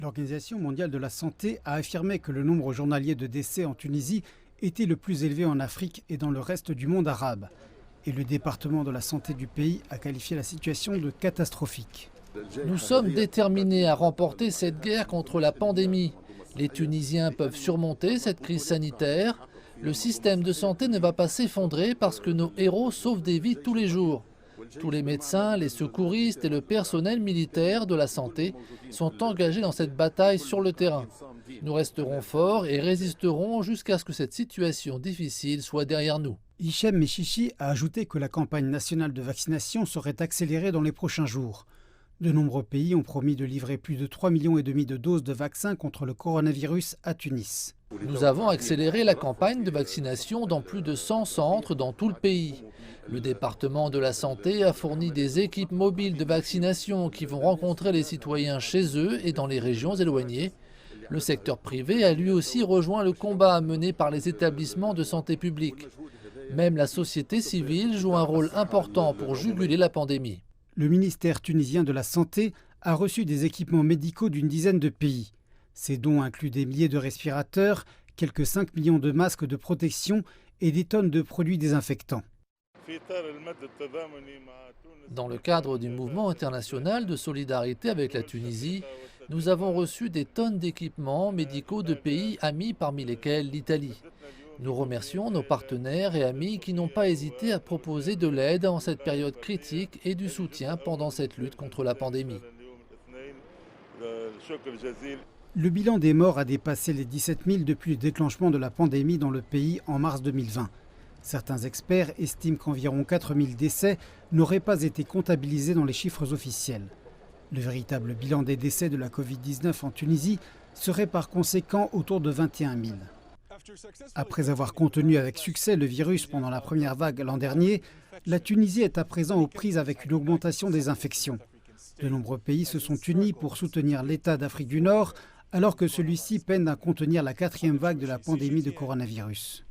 L'Organisation mondiale de la santé a affirmé que le nombre journalier de décès en Tunisie était le plus élevé en Afrique et dans le reste du monde arabe. Et le département de la santé du pays a qualifié la situation de catastrophique. Nous sommes déterminés à remporter cette guerre contre la pandémie. Les Tunisiens peuvent surmonter cette crise sanitaire. Le système de santé ne va pas s'effondrer parce que nos héros sauvent des vies tous les jours. Tous les médecins, les secouristes et le personnel militaire de la santé sont engagés dans cette bataille sur le terrain. Nous resterons forts et résisterons jusqu'à ce que cette situation difficile soit derrière nous. Hichem Mechichi a ajouté que la campagne nationale de vaccination serait accélérée dans les prochains jours. De nombreux pays ont promis de livrer plus de 3,5 millions de doses de vaccins contre le coronavirus à Tunis. Nous avons accéléré la campagne de vaccination dans plus de 100 centres dans tout le pays. Le département de la santé a fourni des équipes mobiles de vaccination qui vont rencontrer les citoyens chez eux et dans les régions éloignées. Le secteur privé a lui aussi rejoint le combat mené par les établissements de santé publique. Même la société civile joue un rôle important pour juguler la pandémie. Le ministère tunisien de la Santé a reçu des équipements médicaux d'une dizaine de pays. Ces dons incluent des milliers de respirateurs, quelques 5 millions de masques de protection et des tonnes de produits désinfectants. Dans le cadre du mouvement international de solidarité avec la Tunisie, nous avons reçu des tonnes d'équipements médicaux de pays amis parmi lesquels l'Italie. Nous remercions nos partenaires et amis qui n'ont pas hésité à proposer de l'aide en cette période critique et du soutien pendant cette lutte contre la pandémie. Le bilan des morts a dépassé les 17 000 depuis le déclenchement de la pandémie dans le pays en mars 2020. Certains experts estiment qu'environ 4 000 décès n'auraient pas été comptabilisés dans les chiffres officiels. Le véritable bilan des décès de la Covid-19 en Tunisie serait par conséquent autour de 21 000. Après avoir contenu avec succès le virus pendant la première vague l'an dernier, la Tunisie est à présent aux prises avec une augmentation des infections. De nombreux pays se sont unis pour soutenir l'État d'Afrique du Nord, alors que celui-ci peine à contenir la 4e vague de la pandémie de coronavirus.